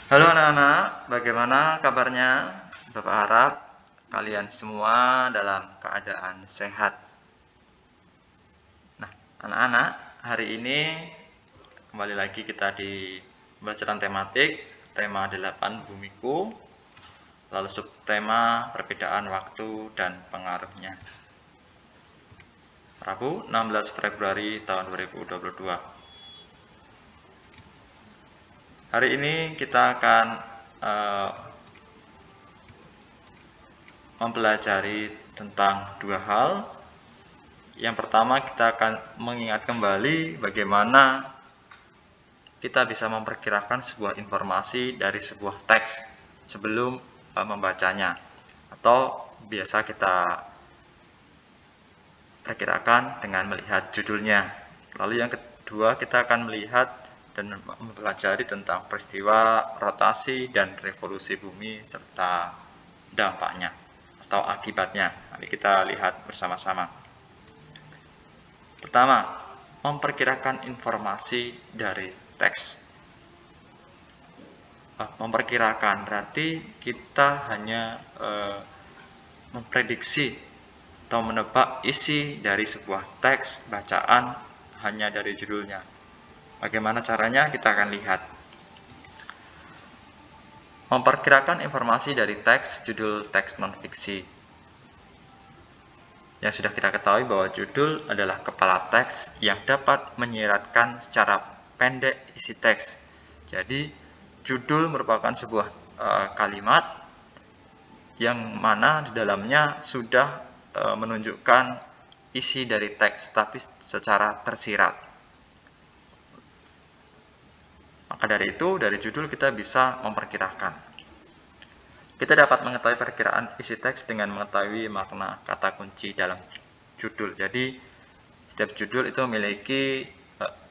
Halo anak-anak, bagaimana kabarnya? Bapak harap kalian semua dalam keadaan sehat. Nah, anak-anak, hari ini kembali lagi kita di pembelajaran tematik, tema 8 Bumiku, lalu subtema perbedaan waktu dan pengaruhnya. Rabu 16 Februari tahun 2022. Hari ini kita akan mempelajari tentang dua hal. Yang pertama, kita akan mengingat kembali bagaimana kita bisa memperkirakan sebuah informasi dari sebuah teks sebelum membacanya, atau biasa kita perkirakan dengan melihat judulnya. Lalu yang kedua, kita akan melihat dan mempelajari tentang peristiwa rotasi dan revolusi bumi serta dampaknya atau akibatnya. Mari kita lihat bersama-sama. Pertama, memperkirakan informasi dari teks. Memperkirakan berarti kita hanya memprediksi atau menebak isi dari sebuah teks bacaan hanya dari judulnya. Bagaimana caranya? Kita akan lihat. Memperkirakan informasi dari teks, judul teks non-fiksi. Yang sudah kita ketahui bahwa judul adalah kepala teks yang dapat menyiratkan secara pendek isi teks. Jadi, judul merupakan sebuah kalimat yang mana di dalamnya sudah menunjukkan isi dari teks, tapi secara tersirat. Maka dari itu, dari judul kita bisa memperkirakan. Kita dapat mengetahui perkiraan isi teks dengan mengetahui makna kata kunci dalam judul. Jadi, setiap judul itu memiliki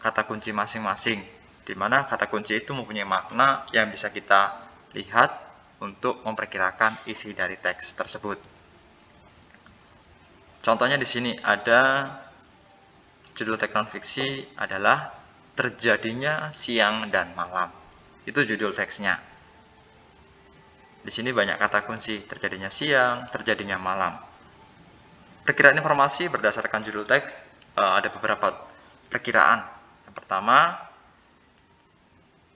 kata kunci masing-masing, di mana kata kunci itu mempunyai makna yang bisa kita lihat untuk memperkirakan isi dari teks tersebut. Contohnya di sini ada judul teks non-fiksi adalah terjadinya siang dan malam. Itu judul teksnya. Di sini banyak kata kunci, terjadinya siang, terjadinya malam. Perkiraan informasi berdasarkan judul teks ada beberapa perkiraan. Yang pertama,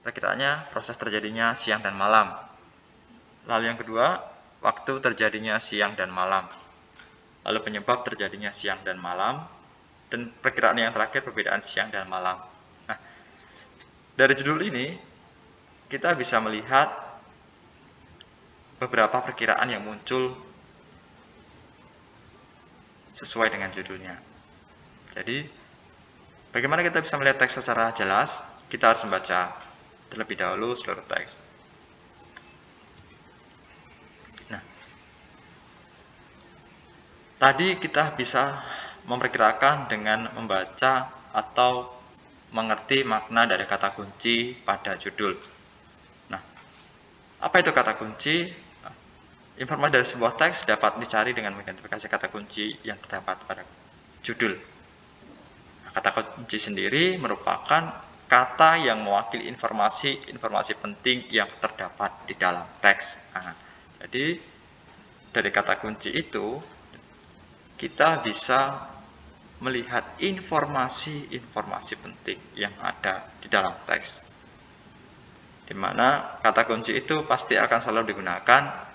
perkiraannya proses terjadinya siang dan malam. Lalu yang kedua, waktu terjadinya siang dan malam. Lalu penyebab terjadinya siang dan malam. Dan perkiraan yang terakhir, perbedaan siang dan malam. Nah, dari judul ini, kita bisa melihat beberapa perkiraan yang muncul sesuai dengan judulnya. Jadi, bagaimana kita bisa melihat teks secara jelas? Kita harus membaca terlebih dahulu seluruh teks. Nah, tadi kita bisa memperkirakan dengan membaca atau mengerti makna dari kata kunci pada judul. Nah, apa itu kata kunci? Informasi dari sebuah teks dapat dicari dengan mengidentifikasi kata kunci yang terdapat pada judul. Nah, kata kunci sendiri merupakan kata yang mewakili informasi penting yang terdapat di dalam teks. Nah, jadi dari kata kunci itu kita bisa melihat informasi penting yang ada di dalam teks, di mana kata kunci itu pasti akan selalu digunakan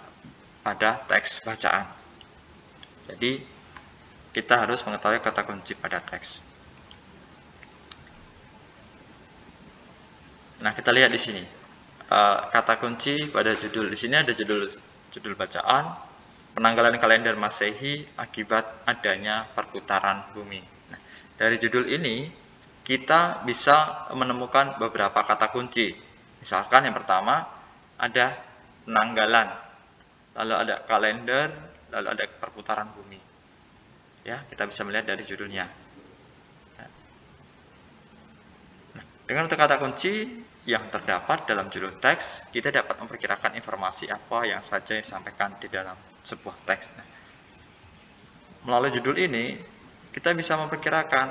pada teks bacaan. Jadi kita harus mengetahui kata kunci pada teks. Nah, kita lihat di sini kata kunci pada judul. Di sini ada judul bacaan, penanggalan kalender Masehi akibat adanya perputaran bumi. Nah, dari judul ini kita bisa menemukan beberapa kata kunci. Misalkan yang pertama ada penanggalan, lalu ada kalender, lalu ada perputaran bumi. Ya, kita bisa melihat dari judulnya. Nah, dengan kata kunci yang terdapat dalam judul teks, kita dapat memperkirakan informasi apa yang saja yang disampaikan di dalam sebuah teks. Nah, melalui judul ini, kita bisa memperkirakan,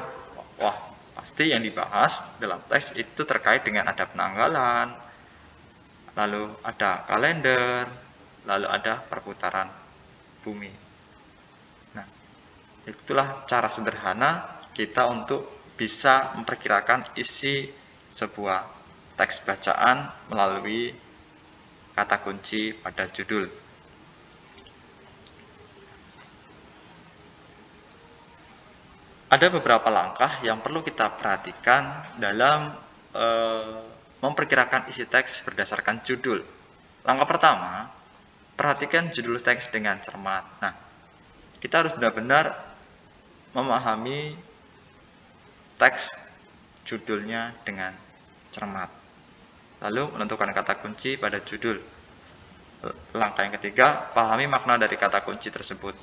wah, pasti yang dibahas dalam teks itu terkait dengan ada penanggalan, lalu ada kalender, lalu ada perputaran bumi. Nah, itulah cara sederhana kita untuk bisa memperkirakan isi sebuah teks bacaan melalui kata kunci pada judul. Ada beberapa langkah yang perlu kita perhatikan dalam memperkirakan isi teks berdasarkan judul. Langkah pertama, perhatikan judul teks dengan cermat. Nah, kita harus benar-benar memahami teks judulnya dengan cermat. Lalu menentukan kata kunci pada judul. Langkah yang ketiga, pahami makna dari kata kunci tersebut.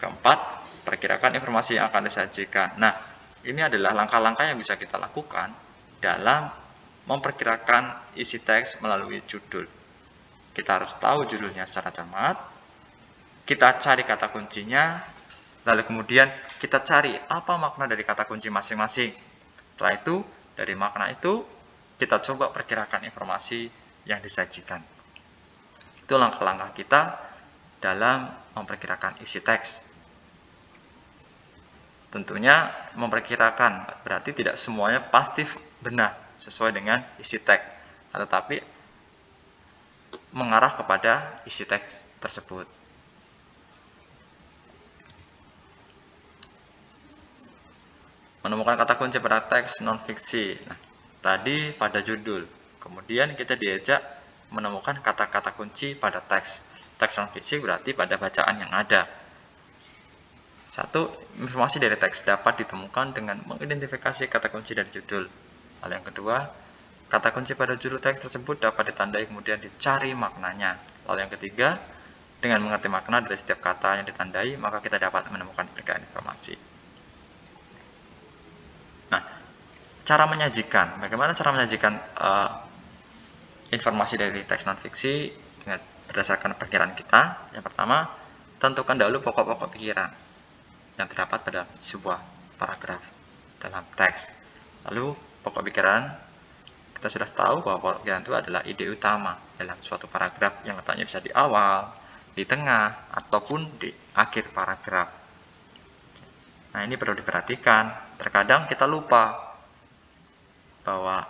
Keempat, perkirakan informasi yang akan disajikan. Nah, ini adalah langkah-langkah yang bisa kita lakukan dalam memperkirakan isi teks melalui judul. Kita harus tahu judulnya secara cermat, kita cari kata kuncinya, lalu kemudian kita cari apa makna dari kata kunci masing-masing. Setelah itu, dari makna itu, kita coba perkirakan informasi yang disajikan. Itu langkah-langkah kita dalam memperkirakan isi teks. Tentunya memperkirakan berarti tidak semuanya pasti benar sesuai dengan isi teks, tetapi mengarah kepada isi teks tersebut. Menemukan kata kunci pada teks non-fiksi. Nah, tadi pada judul. Kemudian kita diajak menemukan kata-kata kunci pada teks. Teks non-fiksi berarti pada bacaan yang ada. Satu, informasi dari teks dapat ditemukan dengan mengidentifikasi kata kunci dari judul. Lalu yang kedua, kata kunci pada judul teks tersebut dapat ditandai kemudian dicari maknanya. Lalu yang ketiga, dengan mengerti makna dari setiap kata yang ditandai, maka kita dapat menemukan perkiraan informasi. Nah, cara menyajikan. Bagaimana cara menyajikan informasi dari teks non-fiksi dengan berdasarkan perkiraan kita? Yang pertama, tentukan dahulu pokok-pokok pikiran yang terdapat pada sebuah paragraf dalam teks. Lalu pokok pikiran, kita sudah tahu bahwa pokok pikiran itu adalah ide utama dalam suatu paragraf yang letaknya bisa di awal, di tengah, ataupun di akhir paragraf. Nah, ini perlu diperhatikan. Terkadang kita lupa bahwa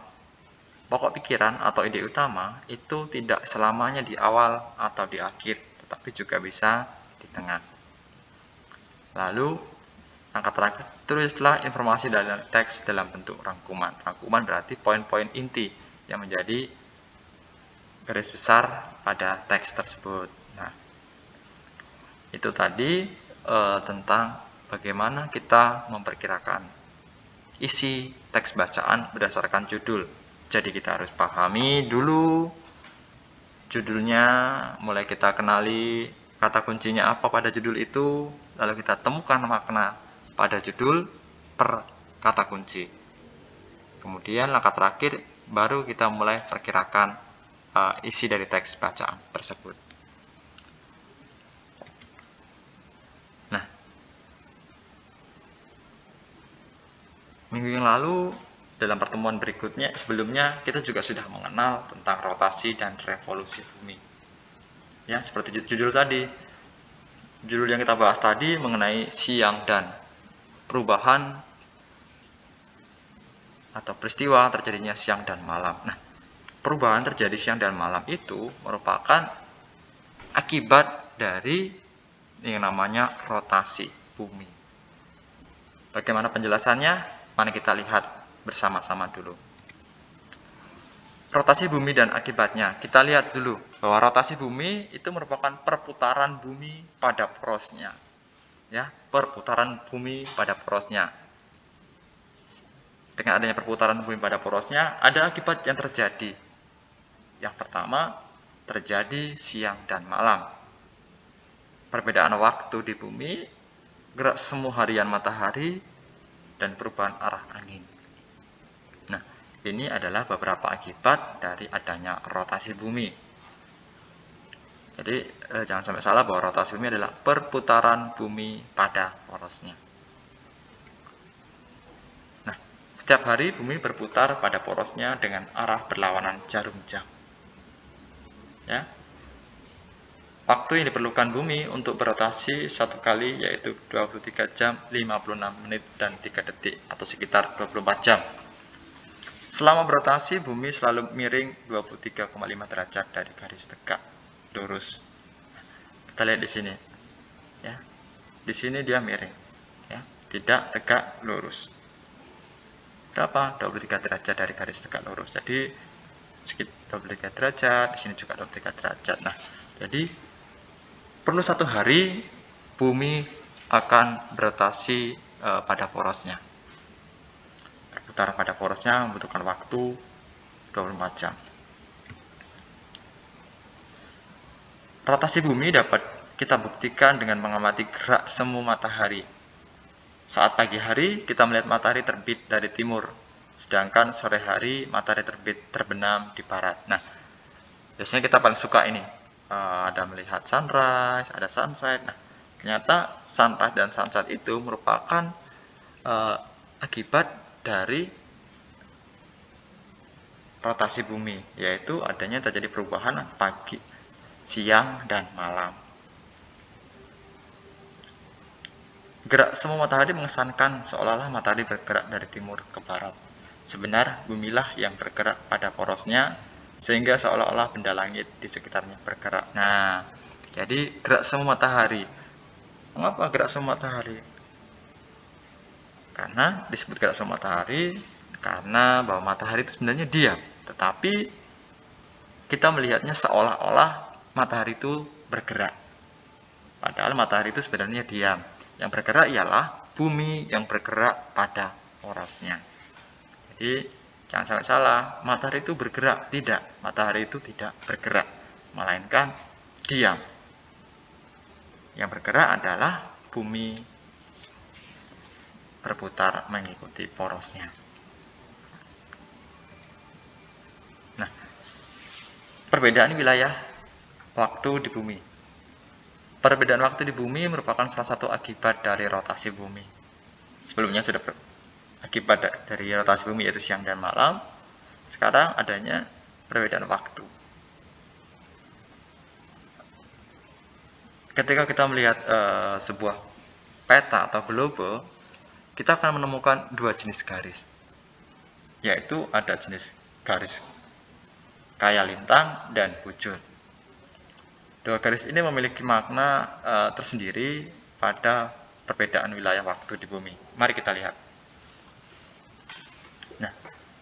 pokok pikiran atau ide utama itu tidak selamanya di awal atau di akhir, tetapi juga bisa di tengah. Lalu, langkah terakhir, tulislah informasi dalam teks dalam bentuk rangkuman. Rangkuman berarti poin-poin inti yang menjadi garis besar pada teks tersebut. Nah, itu tadi tentang bagaimana kita memperkirakan isi teks bacaan berdasarkan judul. Jadi kita harus pahami dulu judulnya, mulai kita kenali kata kuncinya apa pada judul itu, lalu kita temukan makna pada judul per kata kunci. Kemudian langkah terakhir baru kita mulai perkirakan isi dari teks bacaan tersebut. Nah, minggu yang lalu dalam pertemuan berikutnya, sebelumnya kita juga sudah mengenal tentang rotasi dan revolusi bumi. Ya, seperti judul tadi. Judul yang kita bahas tadi mengenai siang dan perubahan atau peristiwa terjadinya siang dan malam. Nah, perubahan terjadi siang dan malam itu merupakan akibat dari yang namanya rotasi bumi. Bagaimana penjelasannya? Mari kita lihat bersama-sama dulu. Rotasi bumi dan akibatnya. Kita lihat dulu bahwa rotasi bumi itu merupakan perputaran bumi pada porosnya. Ya, perputaran bumi pada porosnya. Dengan adanya perputaran bumi pada porosnya, ada akibat yang terjadi. Yang pertama, terjadi siang dan malam. Perbedaan waktu di bumi, gerak semu harian matahari, dan perubahan arah angin. Nah, ini adalah beberapa akibat dari adanya rotasi bumi. Jadi jangan sampai salah bahwa rotasi bumi adalah perputaran bumi pada porosnya. Nah, setiap hari bumi berputar pada porosnya dengan arah berlawanan jarum jam. Ya. Waktu yang diperlukan bumi untuk berotasi satu kali yaitu 23 jam 56 menit dan 3 detik atau sekitar 24 jam. Selama berotasi bumi selalu miring 23,5 derajat dari garis tegak lurus. Kita lihat di sini. Ya. Di sini dia miring. Ya, tidak tegak lurus. Berapa? 23 derajat dari garis tegak lurus. Jadi sekitar 23 derajat, di sini juga 23 derajat. Nah, jadi perlu satu hari bumi akan berotasi pada porosnya. Berputar pada porosnya membutuhkan waktu 24 jam. Rotasi bumi dapat kita buktikan dengan mengamati gerak semu matahari. Saat pagi hari kita melihat matahari terbit dari timur, sedangkan sore hari matahari terbit terbenam di barat. Nah, biasanya kita paling suka ini, ada melihat sunrise, ada sunset. Nah, ternyata sunrise dan sunset itu merupakan akibat dari rotasi bumi, yaitu adanya terjadi perubahan pagi, siang, dan malam. Gerak semu matahari mengesankan seolah-olah matahari bergerak dari timur ke barat. Sebenarnya bumilah yang bergerak pada porosnya, sehingga seolah-olah benda langit di sekitarnya bergerak. Nah, jadi gerak semu matahari. Mengapa gerak semu matahari? Karena disebut gerak semu matahari karena bahwa matahari itu sebenarnya diam, tetapi kita melihatnya seolah-olah matahari itu bergerak. Padahal matahari itu sebenarnya diam. Yang bergerak ialah bumi yang bergerak pada porosnya. Jadi jangan sampai salah, matahari itu bergerak. Tidak, matahari itu tidak bergerak, melainkan diam. Yang bergerak adalah bumi berputar mengikuti porosnya. Nah, perbedaan wilayah waktu di bumi. Perbedaan waktu di bumi merupakan salah satu akibat dari rotasi bumi. Sebelumnya sudah akibat dari rotasi bumi yaitu siang dan malam. Sekarang adanya perbedaan waktu. Ketika kita melihat sebuah peta atau globe, kita akan menemukan dua jenis garis, yaitu ada jenis garis kaya lintang dan bujur. Dua garis ini memiliki makna tersendiri pada perbedaan wilayah waktu di bumi. Mari kita lihat. Nah,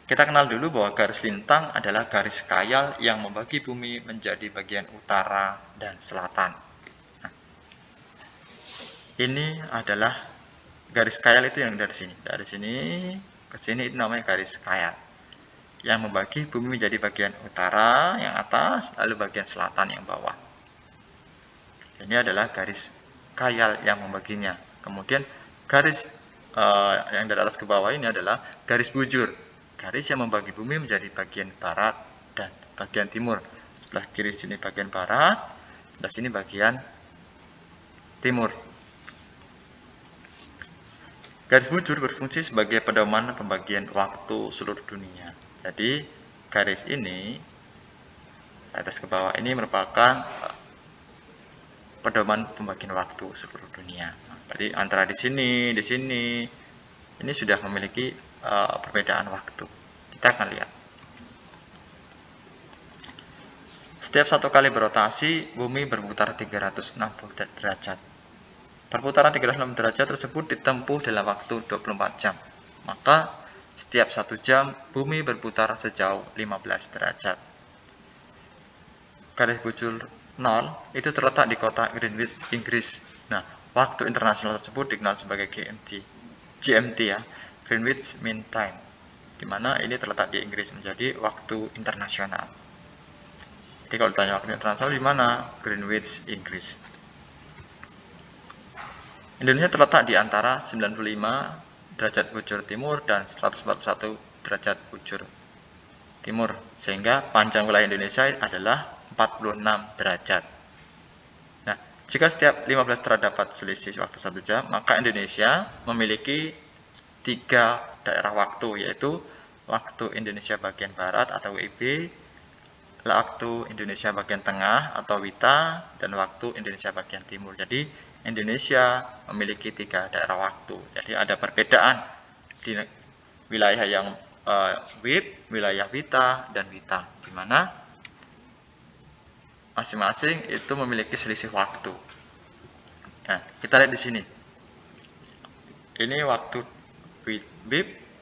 kita kenal dulu bahwa garis lintang adalah garis kayal yang membagi bumi menjadi bagian utara dan selatan. Nah, ini adalah garis kayal itu yang dari sini. Dari sini ke sini itu namanya garis kayal. Yang membagi bumi menjadi bagian utara yang atas, lalu bagian selatan yang bawah. Ini adalah garis kayal yang membaginya. Kemudian garis yang dari atas ke bawah ini adalah garis bujur. Garis yang membagi bumi menjadi bagian barat dan bagian timur. Sebelah kiri sini bagian barat, sebelah sini bagian timur. Garis bujur berfungsi sebagai pedoman pembagian waktu seluruh dunia. Jadi garis ini atas ke bawah ini merupakan pedoman pembagian waktu seluruh dunia. Jadi antara di sini ini sudah memiliki perbedaan waktu. Kita akan lihat. Setiap satu kali berotasi, bumi berputar 360 derajat. Perputaran 360 derajat tersebut ditempuh dalam waktu 24 jam. Maka setiap 1 jam, bumi berputar sejauh 15 derajat. Garis bujur 0 itu terletak di kota Greenwich, Inggris. Nah, waktu internasional tersebut dikenal sebagai GMT ya, Greenwich Mean Time, di mana ini terletak di Inggris menjadi waktu internasional. Jadi kalau ditanya waktu internasional di mana? Greenwich, Inggris. Indonesia terletak di antara 95 derajat bujur timur dan 141 derajat bujur timur, sehingga panjang wilayah Indonesia adalah 46 derajat. Nah, jika setiap 15 terdapat selisih waktu 1 jam, maka Indonesia memiliki 3 daerah waktu, yaitu waktu Indonesia bagian barat atau WIB, waktu Indonesia bagian tengah atau WITA dan waktu Indonesia bagian timur. Jadi Indonesia memiliki 3 daerah waktu. Jadi ada perbedaan di wilayah yang WIB, wilayah WITA, dan WITA, di mana masing-masing itu memiliki selisih waktu. Nah, kita lihat di sini. Ini waktu WIB,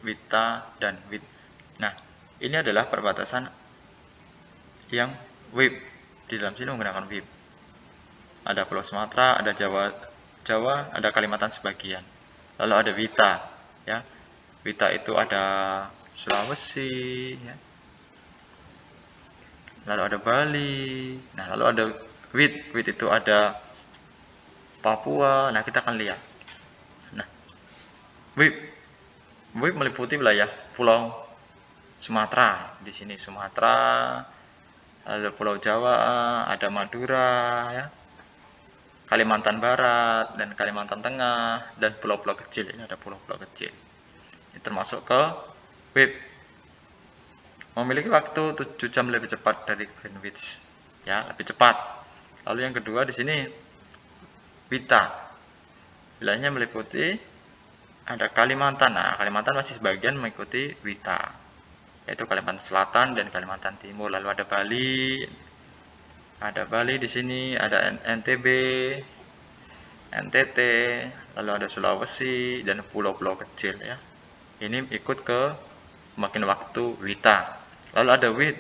WITA, dan WIT. Nah, ini adalah perbatasan yang WIB. Di dalam sini menggunakan WIB. Ada Pulau Sumatera, ada Jawa, ada Kalimantan sebagian. Lalu ada WITA, ya. WITA itu ada Sulawesi, ya. Lalu ada Bali. Nah, lalu ada WIT. WIT itu ada Papua. Nah, kita akan lihat. Nah, WIT meliputi wilayah Pulau Sumatera. Di sini Sumatera, lalu Pulau Jawa, ada Madura, ya. Kalimantan Barat dan Kalimantan Tengah, dan pulau-pulau kecil. Ini ada pulau-pulau kecil. Ini termasuk ke WIT. Memiliki waktu 7 jam lebih cepat dari Greenwich, ya, lebih cepat. Lalu yang kedua di sini WITA. Wilayahnya meliputi ada Kalimantan. Nah, Kalimantan masih sebagian mengikuti WITA, yaitu Kalimantan Selatan dan Kalimantan Timur. Lalu ada Bali. Ada Bali di sini, ada NTB, NTT, lalu ada Sulawesi dan pulau-pulau kecil, ya. Ini ikut ke makin waktu WITA. Lalu ada WIT.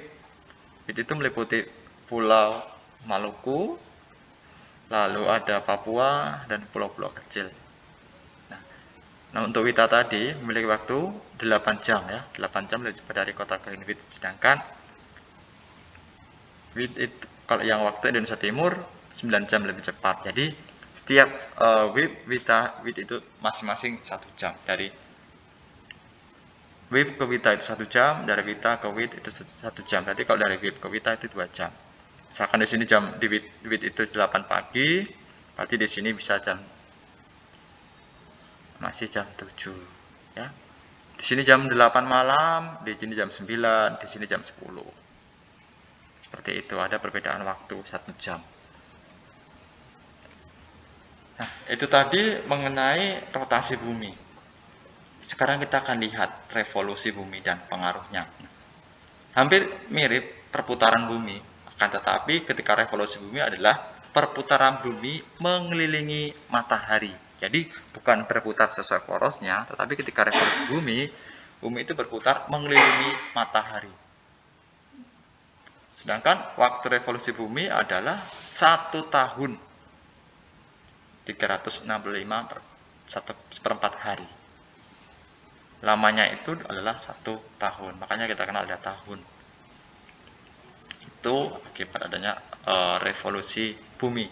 WIT itu meliputi Pulau Maluku, lalu ada Papua dan pulau-pulau kecil. Nah, untuk WITA tadi memiliki waktu 8 jam, ya. 8 jam lebih cepat dari kota Greenwich. Sedangkan WIT itu, kalau yang waktu Indonesia Timur 9 jam lebih cepat. Jadi setiap WIT itu masing-masing 1 jam. Dari WIT ke WITA itu 1 jam, dari WITA ke WIT itu 1 jam. Berarti kalau dari WIT ke WITA itu 2 jam. Misalkan di sini jam di WIT itu 8 pagi, berarti di sini bisa masih jam 7, ya. Di sini jam 8 malam, di sini jam 9, di sini jam 10. Seperti itu, ada perbedaan waktu 1 jam. Nah, itu tadi mengenai rotasi bumi. Sekarang kita akan lihat revolusi bumi dan pengaruhnya. Hampir mirip perputaran bumi, akan tetapi ketika revolusi bumi adalah perputaran bumi mengelilingi matahari. Jadi bukan berputar sesuai porosnya, tetapi ketika revolusi bumi itu berputar mengelilingi matahari. Sedangkan waktu revolusi bumi adalah 1 tahun 365 1/4 hari. Lamanya itu adalah 1 tahun, makanya kita kenal ada tahun. Itu akibat adanya revolusi bumi.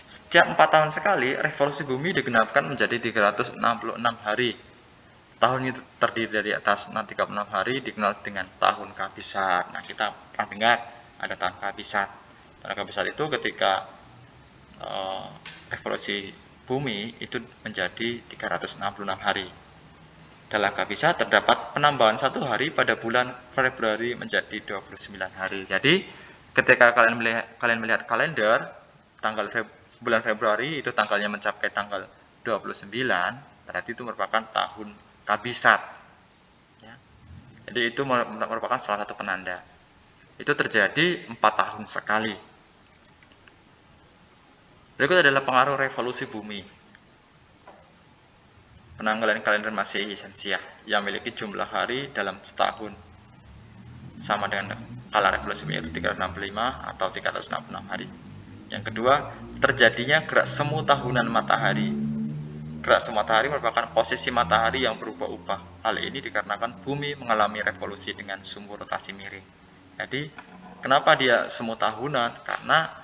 Setiap 4 tahun sekali, revolusi bumi digenapkan menjadi 366 hari. Tahun itu terdiri dari atas 36 hari, dikenal dengan tahun kabisat. Nah, kita pernah dengar ada tahun kabisat. Tahun kabisat itu ketika revolusi bumi itu menjadi 366 hari. Dalam kabisat terdapat penambahan 1 hari pada bulan Februari menjadi 29 hari. Jadi ketika kalian melihat kalender, bulan Februari itu tanggalnya mencapai tanggal 29, berarti itu merupakan tahun kabisat, ya. Jadi itu merupakan salah satu penanda. Itu terjadi 4 tahun sekali. Berikut adalah pengaruh revolusi bumi. Penanggalan kalender Masehi Sensiah yang memiliki jumlah hari dalam setahun sama dengan kala revolusi bumi, yaitu 365 atau 366 hari. Yang kedua, terjadinya gerak semu tahunan matahari. Gerak semu matahari merupakan posisi matahari yang berubah-ubah. Hal ini dikarenakan bumi mengalami revolusi dengan sumbu rotasi miring. Jadi, kenapa dia semu tahunan? Karena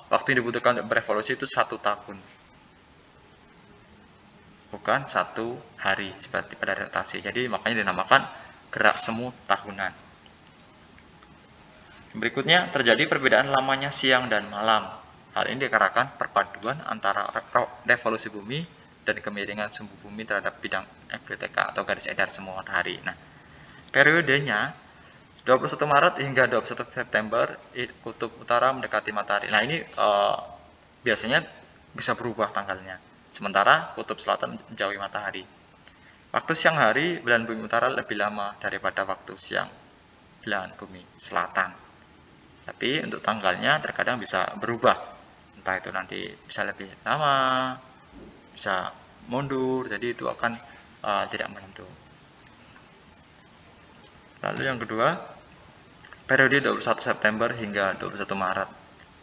waktu yang dibutuhkan untuk berevolusi itu 1 tahun, bukan 1 hari seperti pada rotasi. Jadi makanya dinamakan gerak semu tahunan. Berikutnya, terjadi perbedaan lamanya siang dan malam. Hal ini dikarenakan perpaduan antara revolusi bumi dan kemiringan sumbu bumi terhadap bidang FBTK atau garis edar semu matahari. Nah, periodenya 21 Maret hingga 21 September kutub utara mendekati matahari. Nah, ini biasanya bisa berubah tanggalnya. Sementara kutub selatan menjauhi matahari. Waktu siang hari belahan bumi utara lebih lama daripada waktu siang belahan bumi selatan. Tapi untuk tanggalnya terkadang bisa berubah. Entah itu nanti bisa lebih lama, bisa mundur, jadi itu akan tidak menentu. Lalu yang kedua, periode 21 September hingga 21 Maret.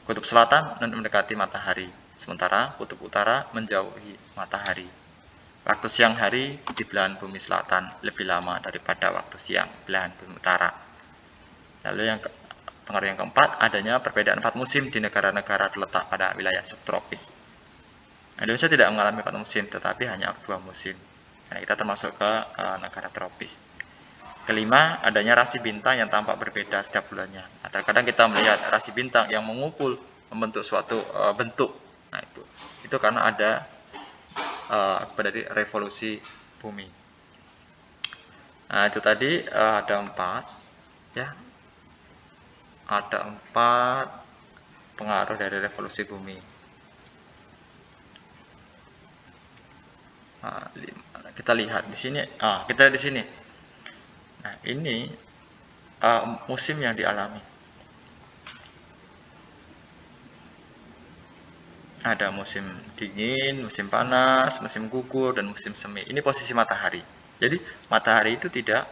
Kutub selatan mendekati matahari, sementara kutub utara menjauhi matahari. Waktu siang hari di belahan bumi selatan lebih lama daripada waktu siang belahan bumi utara. Lalu pengaruh yang keempat, adanya perbedaan 4 musim di negara-negara terletak pada wilayah subtropis. Indonesia tidak mengalami 4 musim, tetapi hanya 2 musim. Nah, kita termasuk ke negara tropis. Kelima, adanya rasi bintang yang tampak berbeda setiap bulannya. Nah, terkadang kita melihat rasi bintang yang mengumpul membentuk suatu bentuk. Nah, itu karena ada dari revolusi bumi. Nah, itu tadi ada 4 ya. Ada 4 pengaruh dari revolusi bumi. Nah, kita lihat di sini. Kita lihat di sini. Nah, ini musim yang dialami. Ada musim dingin, musim panas, musim gugur, dan musim semi. Ini posisi matahari. Jadi matahari itu tidak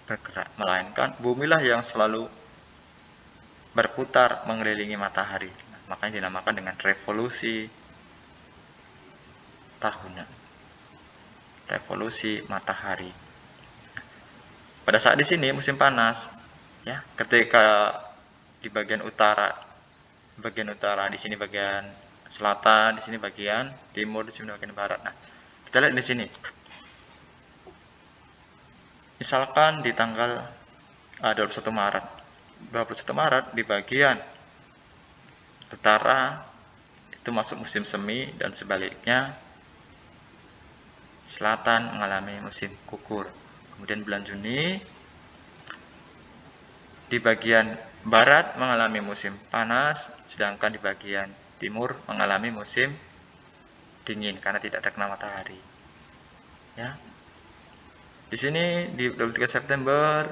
bergerak, melainkan bumilah yang selalu berputar mengelilingi matahari. Nah, makanya dinamakan dengan revolusi tahunan. Revolusi matahari. Pada saat di sini musim panas, ya, ketika di bagian utara, di sini bagian selatan, di sini bagian timur, di sini bagian barat. Nah, kita lihat di sini. Misalkan di tanggal 21 Maret. 21 Maret di bagian utara itu masuk musim semi dan sebaliknya selatan mengalami musim gugur. Kemudian bulan Juni di bagian barat mengalami musim panas, sedangkan di bagian timur mengalami musim dingin karena tidak terkena matahari. Ya. Di sini di 23 September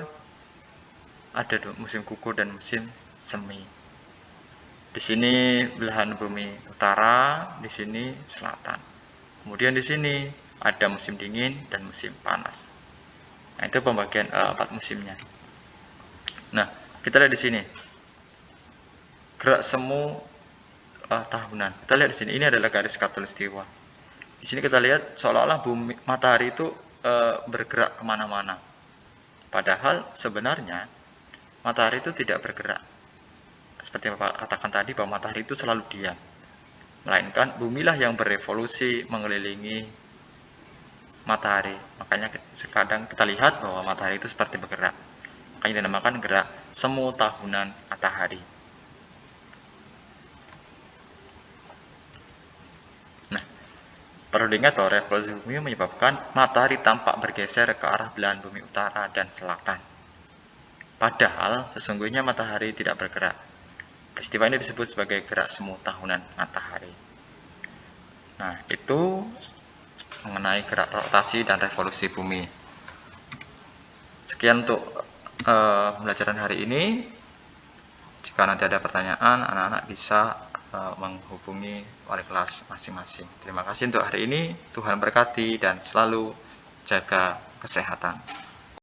ada musim gugur dan musim semi. Di sini belahan bumi utara, di sini selatan. Kemudian di sini ada musim dingin dan musim panas. Nah, itu pembagian 4 musimnya. Nah, kita lihat di sini. Gerak semu tahunan. Kita lihat di sini, ini adalah garis khatulistiwa. Di sini kita lihat seolah-olah matahari itu bergerak kemana-mana. Padahal sebenarnya matahari itu tidak bergerak. Seperti yang Bapak katakan tadi, bahwa matahari itu selalu diam. Melainkan bumilah yang berevolusi mengelilingi matahari. Makanya kadang kita lihat bahwa matahari itu seperti bergerak. Makanya dinamakan gerak semu tahunan matahari. Nah, perlu diingat bahwa revolusi bumi menyebabkan matahari tampak bergeser ke arah belahan bumi utara dan selatan. Padahal sesungguhnya matahari tidak bergerak. Peristiwa ini disebut sebagai gerak semu tahunan matahari. Nah, itu mengenai gerak rotasi dan revolusi bumi. Sekian untuk pembelajaran hari ini. Jika nanti ada pertanyaan, anak-anak bisa menghubungi wali kelas masing-masing. Terima kasih untuk hari ini. Tuhan berkati dan selalu jaga kesehatan.